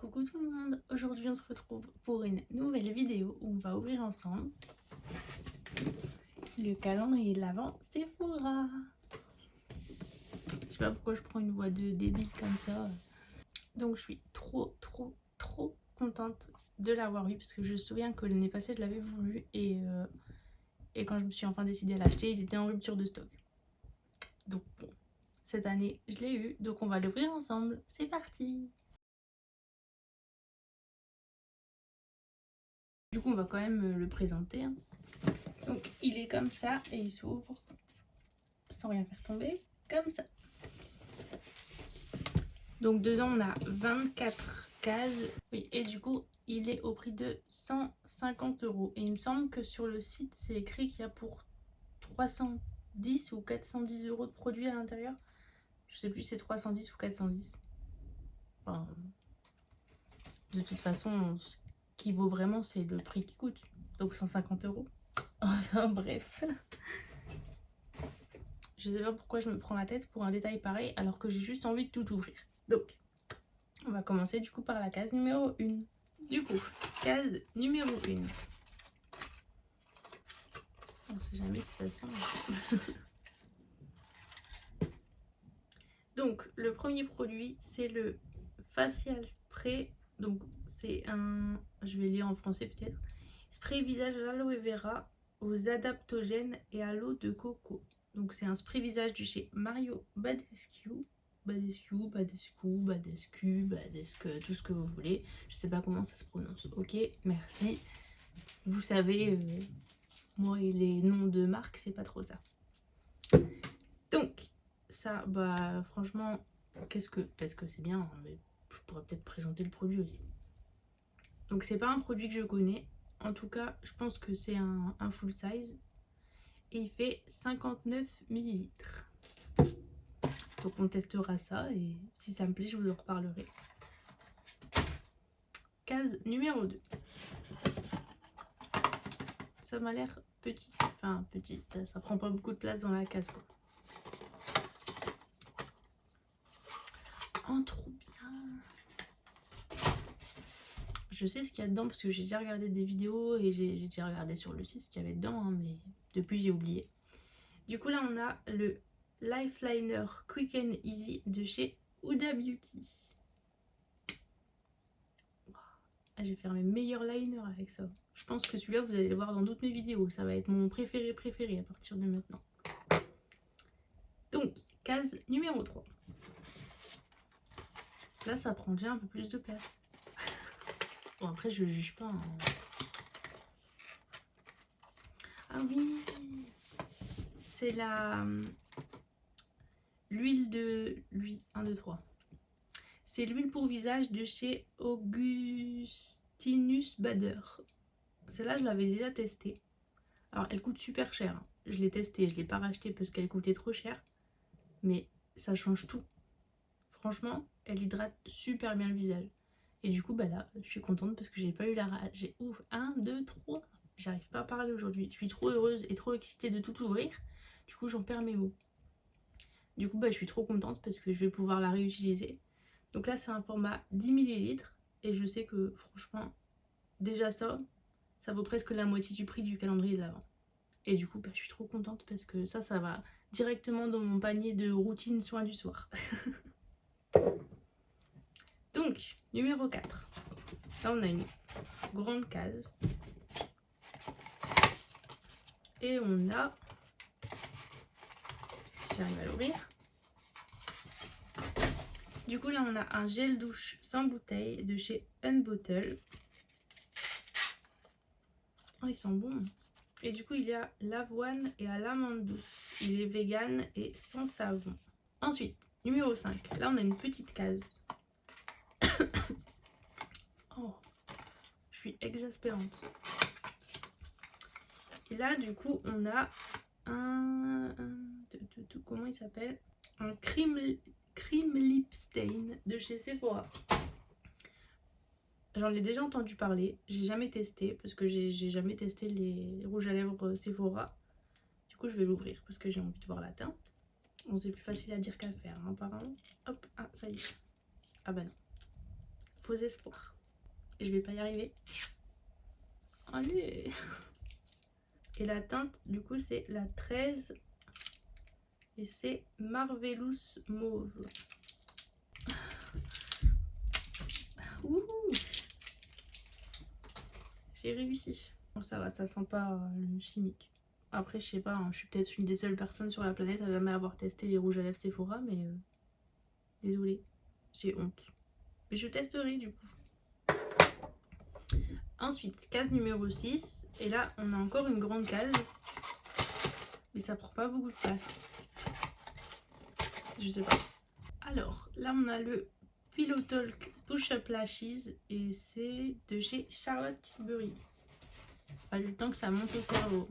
Coucou tout le monde, aujourd'hui on se retrouve pour une nouvelle vidéo où on va ouvrir ensemble le calendrier de l'Avent Sephora. Je sais pas pourquoi je prends une voix de débile comme ça. Donc je suis trop contente de l'avoir eu parce que je me souviens que l'année passée je l'avais voulu et quand je me suis enfin décidée à l'acheter il était en rupture de stock. Donc bon, cette année je l'ai eu, donc on va l'ouvrir ensemble, c'est parti. Du coup on va quand même le présenter hein. Donc il est comme ça et il s'ouvre sans rien faire tomber, comme ça. Donc dedans on a 24 cases, oui, et du coup il est au prix de 150 €. Et il me semble que sur le site c'est écrit qu'il y a pour 310 ou 410 € de produits à l'intérieur. Je sais plus si c'est 310 ou 410. Enfin, de toute façon, ce qui vaut vraiment c'est le prix qui coûte. Donc 150 €. Enfin bref. Je sais pas pourquoi je me prends la tête pour un détail pareil alors que j'ai juste envie de tout ouvrir. Donc, on va commencer du coup par la case numéro 1. Du coup, case numéro 1. On sait jamais si ça sent. Donc, le premier produit, c'est le Facial Spray. Donc, c'est un... Je vais lire en français peut-être. Spray visage à l'aloe vera, aux adaptogènes et à l'eau de coco. Donc, c'est un spray visage de chez Mario Badescu, tout ce que vous voulez. Je sais pas comment ça se prononce. Ok, merci. Vous savez, moi et les noms de marques, c'est pas trop ça. Donc, ça, bah franchement, parce que c'est bien, mais je pourrais peut-être présenter le produit aussi. Donc, c'est pas un produit que je connais. En tout cas, je pense que c'est un full size. Et il fait 59 ml. Donc on testera ça et si ça me plaît, je vous en reparlerai. Case numéro 2. Ça m'a l'air petit. Enfin petit, ça prend pas beaucoup de place dans la case quoi. Oh trop bien. Je sais ce qu'il y a dedans parce que j'ai déjà regardé des vidéos et j'ai déjà regardé sur le site ce qu'il y avait dedans hein, mais depuis j'ai oublié. Du coup là on a le Lifeliner Quick and Easy de chez Huda Beauty. Ah, je vais faire mes meilleurs liners avec ça. Je pense que celui-là, vous allez le voir dans toutes mes vidéos. Ça va être mon préféré à partir de maintenant. Donc, case numéro 3. Là, ça prend déjà un peu plus de place. Bon, après, je juge pas. Hein. Ah oui, c'est l'huile de... L'huile 1, 2, 3. C'est l'huile pour visage de chez Augustinus Bader. Celle-là, je l'avais déjà testée. Alors, elle coûte super cher. Je l'ai testée, je ne l'ai pas rachetée parce qu'elle coûtait trop cher. Mais ça change tout. Franchement, elle hydrate super bien le visage. Et du coup, bah là, je suis contente parce que j'ai pas eu la rage. J'ai ouvert 1, 2, 3. J'arrive pas à parler aujourd'hui. Je suis trop heureuse et trop excitée de tout ouvrir. Du coup, j'en perds mes mots. Du coup, bah, je suis trop contente parce que je vais pouvoir la réutiliser. Donc là, c'est un format 10 ml. Et je sais que franchement, déjà ça vaut presque la moitié du prix du calendrier de l'Avent. Et du coup, bah, je suis trop contente parce que ça va directement dans mon panier de routine soins du soir. Donc, numéro 4. Là, on a une grande case. Et on a, si j'arrive à l'ouvrir, du coup, là, on a un gel douche sans bouteille de chez Unbottle. Oh, il sent bon. Et du coup, il y a l'avoine et à l'amande douce. Il est vegan et sans savon. Ensuite, numéro 5. Là, on a une petite case. Oh, je suis exaspérante. Et là, du coup, on a comment il s'appelle? Un cream lip stain de chez Sephora. J'en ai déjà entendu parler, j'ai jamais testé parce que j'ai jamais testé les rouges à lèvres Sephora. Du coup, je vais l'ouvrir parce que j'ai envie de voir la teinte. Bon, c'est plus facile à dire qu'à faire, hein, apparemment. Hop, ah, ça y est. Ah bah non. faux espoir. Je vais pas y arriver. Allez. Et la teinte, du coup, c'est la 13. Et c'est Marvelous Mauve. Ouh. J'ai réussi. Bon, ça va, ça sent pas chimique. Après, je sais pas, hein, je suis peut-être une des seules personnes sur la planète à jamais avoir testé les rouges à lèvres Sephora, mais désolée, j'ai honte. Mais je testerai du coup. Ensuite, case numéro 6. Et là, on a encore une grande case. Mais ça prend pas beaucoup de place. Je sais pas. Alors, là, on a le Pillow Talk Push-Up Lashes. Et c'est de chez Charlotte Tilbury. Pas le temps que ça monte au cerveau.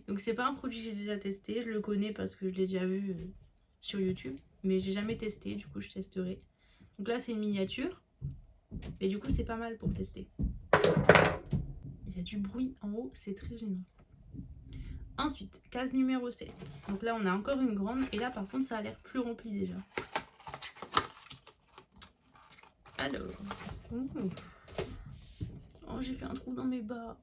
Donc, c'est pas un produit que j'ai déjà testé. Je le connais parce que je l'ai déjà vu sur YouTube. Mais j'ai jamais testé. Du coup, je testerai. Donc là, c'est une miniature. Mais du coup, c'est pas mal pour tester. Il y a du bruit en haut, c'est très gênant. Ensuite, case numéro 7. Donc là, on a encore une grande. Et là, par contre, ça a l'air plus rempli déjà. Alors. Ouh. Oh, j'ai fait un trou dans mes bas.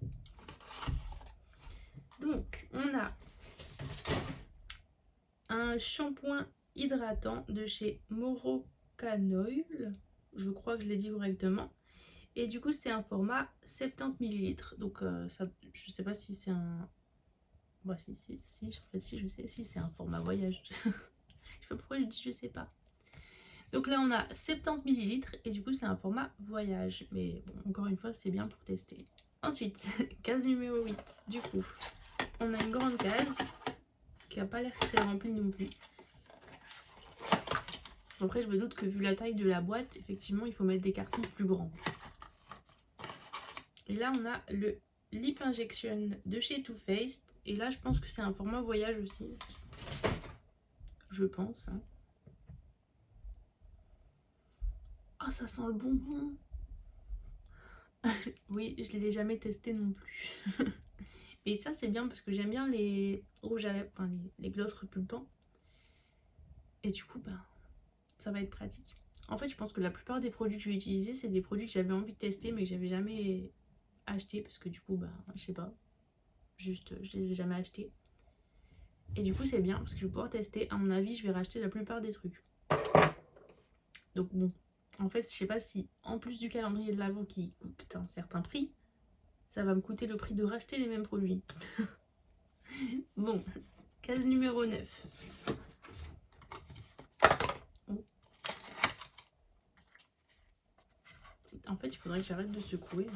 Donc, on a un shampoing hydratant de chez Morocanoil. Je crois que je l'ai dit correctement. Et du coup, c'est un format 70 ml. Donc, ça, je sais pas si c'est un... Bah, si, en fait, si, je sais. Si, c'est un format voyage. Je sais pas pourquoi je dis je sais pas. Donc là, on a 70 ml et du coup, c'est un format voyage. Mais bon, encore une fois, c'est bien pour tester. Ensuite, case numéro 8. Du coup, on a une grande case qui n'a pas l'air très remplie non plus. Après, je me doute que vu la taille de la boîte, effectivement, il faut mettre des cartons plus grands. Et là, on a le Lip Injection de chez Too Faced. Et là, je pense que c'est un format voyage aussi. Je pense. Hein. Ah, ça sent le bonbon. Oui, je ne l'ai jamais testé non plus. Et ça, c'est bien parce que j'aime bien les rouges à lèvres, enfin les glosses repulpants. Et du coup, bah, ça va être pratique. En fait, je pense que la plupart des produits que je vais utiliser, c'est des produits que j'avais envie de tester, mais que j'avais jamais acheté parce que du coup, bah, je sais pas. Juste, je les ai jamais achetés. Et du coup, c'est bien parce que je vais pouvoir tester. À mon avis, je vais racheter la plupart des trucs. Donc bon, en fait, je sais pas si, en plus du calendrier de l'Avent qui coûte un certain prix, ça va me coûter le prix de racheter les mêmes produits. Bon, case numéro 9. Oh. En fait, il faudrait que j'arrête de secouer.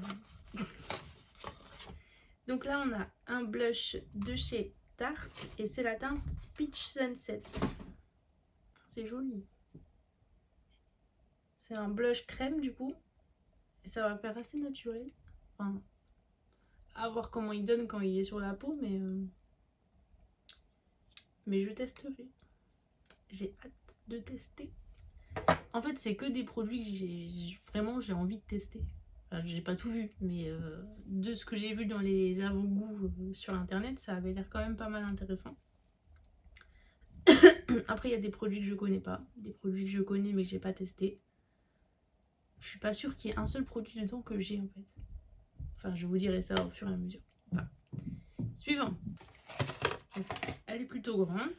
Donc là, on a un blush de chez Tarte et c'est la teinte Peach Sunset. C'est joli. C'est un blush crème du coup. Et ça va faire assez naturel. Enfin, à voir comment il donne quand il est sur la peau, mais je testerai. J'ai hâte de tester. En fait, c'est que des produits que j'ai envie de tester. Enfin, j'ai pas tout vu, mais de ce que j'ai vu dans les avant-goûts sur internet, ça avait l'air quand même pas mal intéressant. Après, il y a des produits que je connais pas, des produits que je connais mais que j'ai pas testé. Je suis pas sûre qu'il y ait un seul produit dedans que j'ai en fait. Enfin, je vous dirai ça au fur et à mesure. Enfin, suivant. Donc, elle est plutôt grande.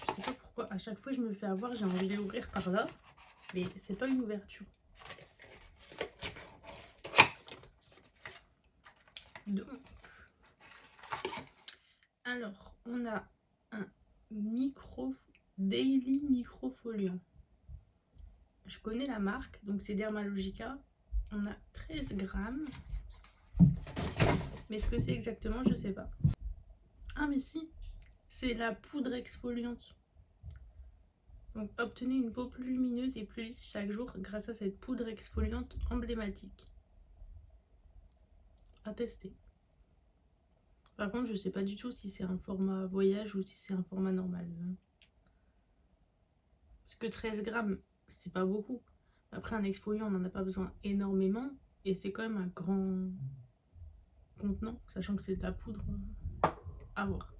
Je sais pas pourquoi, à chaque fois je me fais avoir, j'ai envie de l'ouvrir par là. Mais c'est pas une ouverture. Donc, alors, on a un Daily Microfoliant. Je connais la marque, donc c'est Dermalogica. On a 13 grammes. Mais ce que c'est exactement, je sais pas. Ah mais si, c'est la poudre exfoliante. Donc obtenez une peau plus lumineuse et plus lisse chaque jour grâce à cette poudre exfoliante emblématique. À tester. Par contre, je sais pas du tout si c'est un format voyage ou si c'est un format normal. Parce que 13 grammes, c'est pas beaucoup. Après, un exfoliant, on n'en a pas besoin énormément. Et c'est quand même un grand contenant, sachant que c'est de la poudre à voir.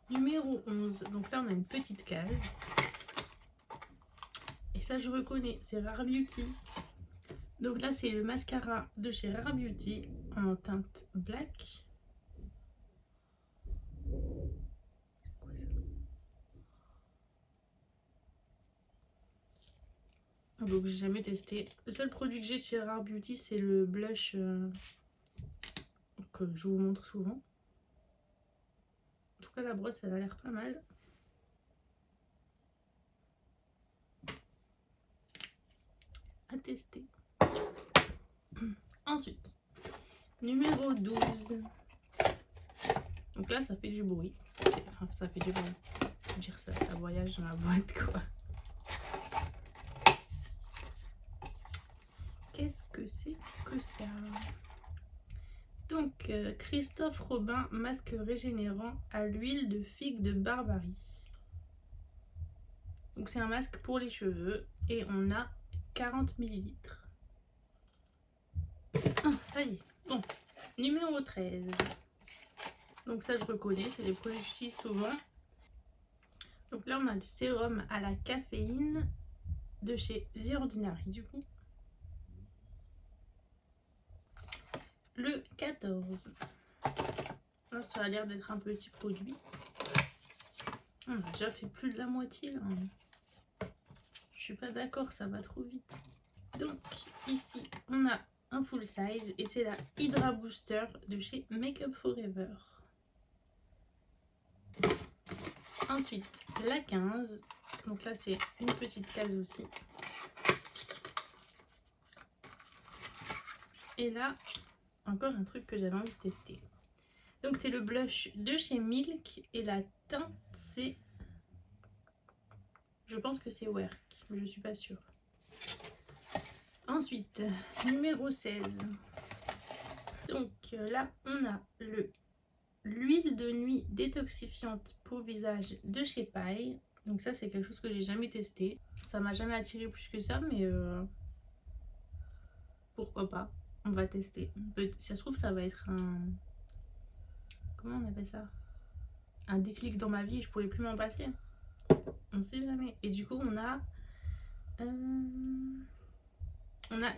Numéro 11. Donc là, on a une petite case. Et ça je reconnais, c'est Rare Beauty. Donc là c'est le mascara de chez Rare Beauty en teinte black. Donc j'ai jamais testé. Le seul produit que j'ai de chez Rare Beauty c'est le blush que je vous montre souvent. En tout cas la brosse elle a l'air pas mal. À tester. Ensuite, numéro 12. Donc là ça fait du bruit. Enfin ça fait du bruit. Faut dire ça voyage dans la boîte quoi. Qu'est-ce que c'est que ça? Donc, Christophe Robin, masque régénérant à l'huile de figue de Barbarie. Donc, c'est un masque pour les cheveux et on a 40 ml. Ah, ça y est. Bon, numéro 13. Donc, ça, je reconnais, c'est des produits que j'utilise souvent. Donc, là, on a le sérum à la caféine de chez The Ordinary, du coup. Le 14. Là, ça a l'air d'être un petit produit. On a déjà fait plus de la moitié là. Je suis pas d'accord, ça va trop vite. Donc ici on a un full size et c'est la Hydra Booster de chez Makeup Forever. Ensuite la 15. Donc là c'est une petite case aussi. Et là encore un truc que j'avais envie de tester. Donc c'est le blush de chez Milk et la teinte c'est... Je pense que c'est Work, mais je suis pas sûre. Ensuite, numéro 16. Donc là, on a l'huile de nuit détoxifiante pour visage de chez Paille. Donc ça, c'est quelque chose que j'ai jamais testé. Ça m'a jamais attiré plus que ça, mais pourquoi pas. On va tester. Si ça se trouve, ça va être un... Comment on appelle ça? Un déclic dans ma vie et je pourrais plus m'en passer. On sait jamais. Et du coup, on a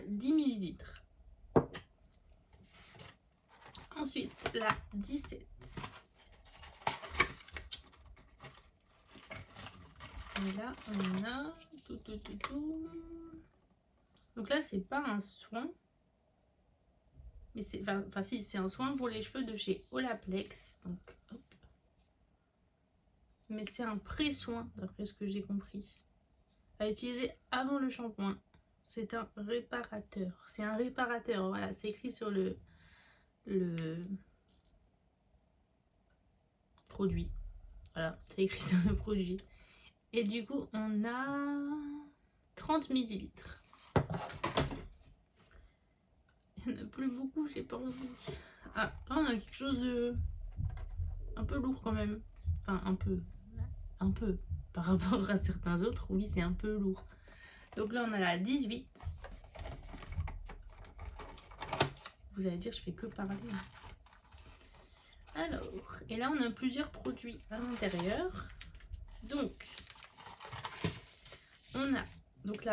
10 millilitres. Ensuite, la 17. Et là, on a tout. Donc là, c'est pas un soin. Mais c'est... Enfin, si, c'est un soin pour les cheveux de chez Olaplex. Donc, hop. Mais c'est un pré-soin, d'après ce que j'ai compris. À utiliser avant le shampoing. C'est un réparateur. C'est un réparateur, voilà. C'est écrit sur le produit. Voilà, c'est écrit sur le produit. Et du coup, on a 30 millilitres. Il n'y en a plus beaucoup, j'ai pas envie. Ah, là on a quelque chose de... un peu lourd quand même. Enfin, un peu. Par rapport à certains autres, oui, c'est un peu lourd. Donc là, on a la 18. Vous allez dire, je fais que parler. Alors, et là, on a plusieurs produits à l'intérieur. Donc, on a donc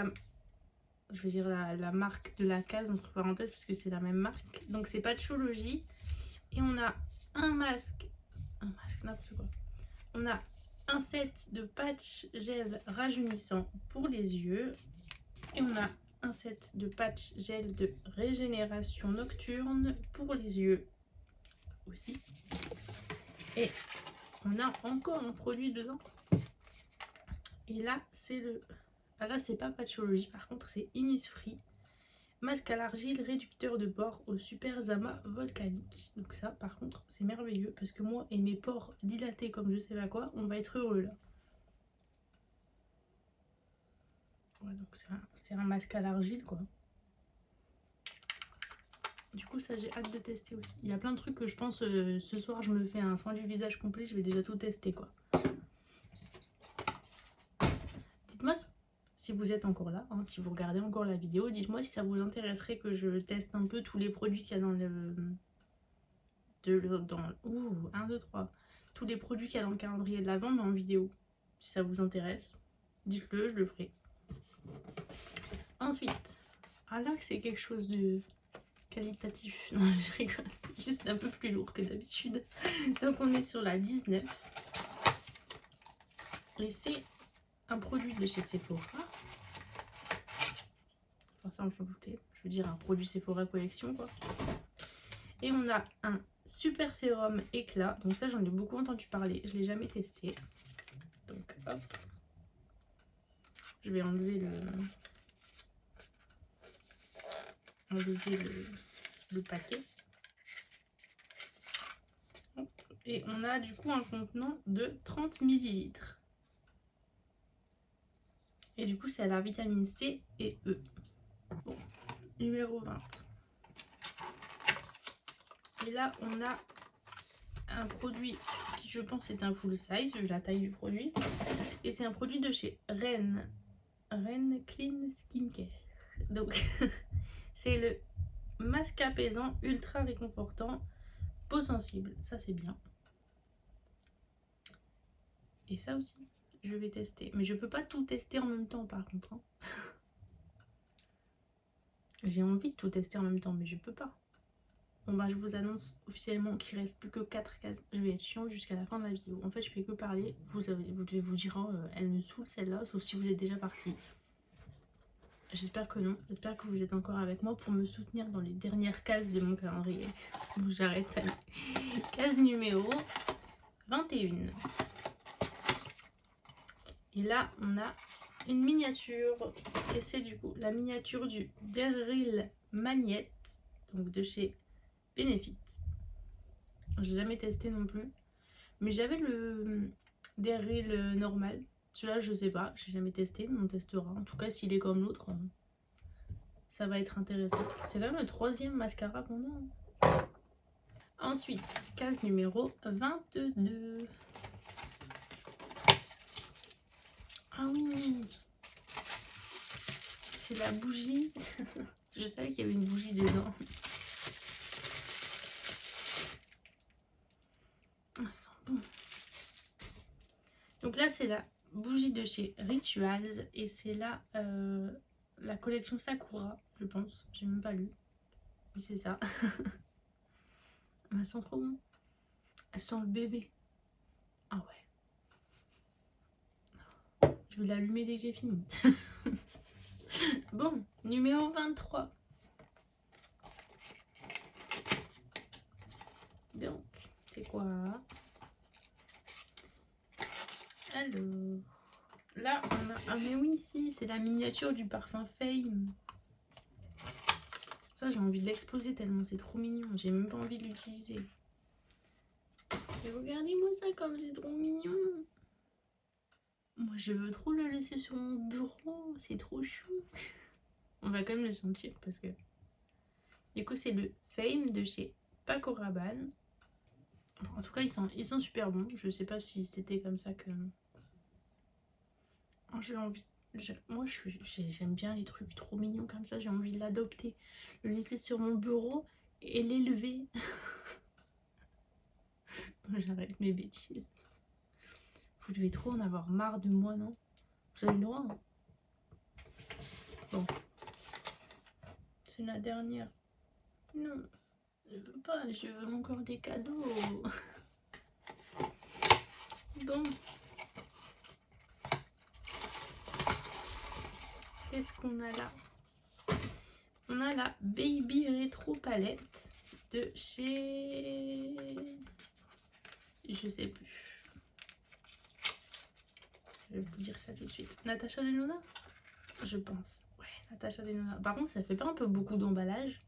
je vais dire la marque de la case entre parenthèses parce que c'est la même marque. Donc c'est Patchology et on a un masque n'importe quoi. On a un set de patch gel rajeunissant pour les yeux et on a un set de patch gel de régénération nocturne pour les yeux aussi. Et on a encore un produit dedans. Et là c'est le... Ah là c'est pas Patchology, par contre c'est Innisfree. Masque à l'argile réducteur de pores au super Zama volcanique. Donc ça par contre c'est merveilleux parce que moi et mes pores dilatés comme je sais pas quoi, on va être heureux là. Ouais, donc c'est un masque à l'argile quoi. Du coup ça j'ai hâte de tester aussi. Il y a plein de trucs que je pense ce soir je me fais un soin du visage complet, je vais déjà tout tester quoi. Dites-moi si vous êtes encore là, hein, si vous regardez encore la vidéo, dites-moi si ça vous intéresserait que je teste un peu tous les produits qu'il y a dans le... Ouh, 1, 2, 3. Tous les produits qu'il y a dans le calendrier de l'Avent, mais en vidéo. Si ça vous intéresse, dites-le, je le ferai. Ensuite, là c'est quelque chose de qualitatif. Non, je rigole, c'est juste un peu plus lourd que d'habitude. Donc on est sur la 19. Et c'est un produit de chez Sephora. Enfin ça on s'en doutait. Je veux dire un produit Sephora collection quoi. Et on a un super sérum éclat. Donc ça j'en ai beaucoup entendu parler. Je l'ai jamais testé. Donc hop. Je vais enlever le paquet. Et on a du coup un contenant de 30 ml. Et du coup c'est à la vitamine C et E. Bon, numéro 20. Et là on a un produit qui je pense est un full size, vu la taille du produit. Et c'est un produit de chez Ren Clean Skincare. Donc c'est le masque apaisant ultra réconfortant peau sensible. Ça c'est bien. Et ça aussi je vais tester. Mais je peux pas tout tester en même temps par contre. Hein. J'ai envie de tout tester en même temps mais je peux pas. Bon bah je vous annonce officiellement qu'il reste plus que 4 cases. Je vais être chiante jusqu'à la fin de la vidéo. En fait je fais que parler. Vous devez vous dire oh, elle me saoule celle-là, sauf si vous êtes déjà parti. J'espère que non. J'espère que vous êtes encore avec moi pour me soutenir dans les dernières cases de mon calendrier. Donc j'arrête à case numéro 21. Et là on a une miniature. Et c'est du coup la miniature du Daryl Magnette. Donc de chez Benefit. J'ai jamais testé non plus. Mais j'avais le Daryl normal. Celui-là, je sais pas. J'ai jamais testé, mais on testera. En tout cas, s'il est comme l'autre, ça va être intéressant. C'est quand même le 3e mascara qu'on a. Ensuite, case numéro 22. Ah oui, c'est la bougie. Je savais qu'il y avait une bougie dedans. Ça sent bon. Donc là, c'est la bougie de chez Rituals et c'est là la collection Sakura, je pense. J'ai même pas lu. Oui, c'est ça. Elle sent trop bon. Elle sent le bébé. Ah ouais. Je vais l'allumer dès que j'ai fini. Bon, numéro 23. Donc, c'est quoi? Alors, là, on a... Ah mais oui, si, c'est la miniature du parfum Fame. Ça, j'ai envie de l'exposer tellement c'est trop mignon. J'ai même pas envie de l'utiliser. Mais regardez-moi ça comme c'est trop mignon. Moi, je veux trop le laisser sur mon bureau. C'est trop chou. On va quand même le sentir parce que... Du coup, c'est le Fame de chez Paco Rabanne. En tout cas, ils sont super bons. Je sais pas si c'était comme ça que... Oh, j'ai envie... Moi, j'aime bien les trucs trop mignons comme ça. J'ai envie de l'adopter. Le laisser sur mon bureau et l'élever. J'arrête mes bêtises. Vous devez trop en avoir marre de moi, non? Vous avez le droit, hein? Bon. C'est la dernière. Non. Je veux pas. Je veux encore des cadeaux. Bon. Qu'est-ce qu'on a là? On a la Baby Retro Palette de chez... Je sais plus. Je vais vous dire ça tout de suite. Natasha Denona? Je pense. Ouais, Natasha Denona. Par contre, ça fait pas un peu beaucoup d'emballage?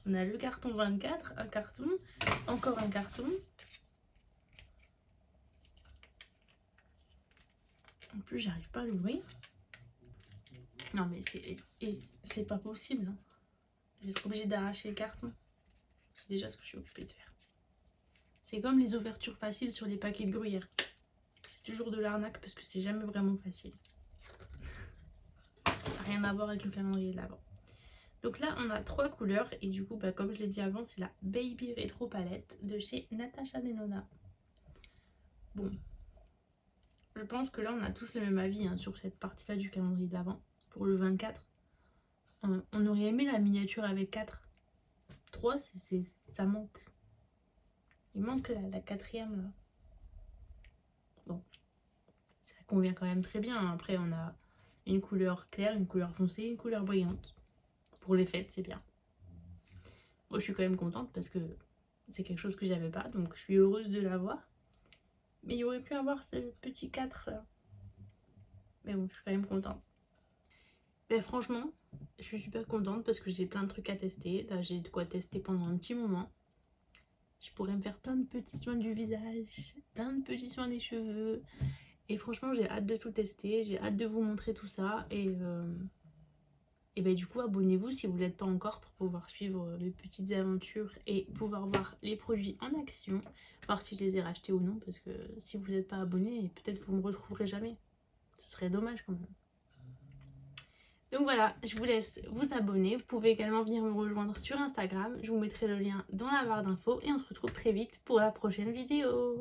On a le carton 24, un carton, encore un carton. En plus, j'arrive pas à l'ouvrir. Non, mais c'est pas possible. Hein. Je vais être obligée d'arracher le carton. C'est déjà ce que je suis occupée de faire. C'est comme les ouvertures faciles sur les paquets de gruyère. C'est toujours de l'arnaque parce que c'est jamais vraiment facile. Rien à voir avec le calendrier de l'Avent. Donc là, on a 3 couleurs. Et du coup, bah, comme je l'ai dit avant, c'est la Baby Retro Palette de chez Natasha Denona. Bon. je pense que là on a tous le même avis hein, sur cette partie-là du calendrier d'avant. Pour le 24, on aurait aimé la miniature avec 4. 3, ça manque. Il manque la quatrième là. Bon, ça convient quand même très bien. Après on a une couleur claire, une couleur foncée, une couleur brillante. Pour les fêtes, c'est bien. Moi je suis quand même contente parce que c'est quelque chose que j'avais pas, donc je suis heureuse de l'avoir. Mais il aurait pu avoir ce petit 4 là. Mais bon, je suis quand même contente. Mais franchement, je suis super contente parce que j'ai plein de trucs à tester. Là, j'ai de quoi tester pendant un petit moment. Je pourrais me faire plein de petits soins du visage, plein de petits soins des cheveux. Et franchement, j'ai hâte de tout tester. J'ai hâte de vous montrer tout ça. Et ben, du coup, abonnez-vous si vous ne l'êtes pas encore pour pouvoir suivre mes petites aventures et pouvoir voir les produits en action. Voir si je les ai rachetés ou non. Parce que si vous n'êtes pas abonné, peut-être que vous ne me retrouverez jamais. Ce serait dommage quand même. Donc voilà, je vous laisse vous abonner. Vous pouvez également venir me rejoindre sur Instagram. Je vous mettrai le lien dans la barre d'infos et on se retrouve très vite pour la prochaine vidéo.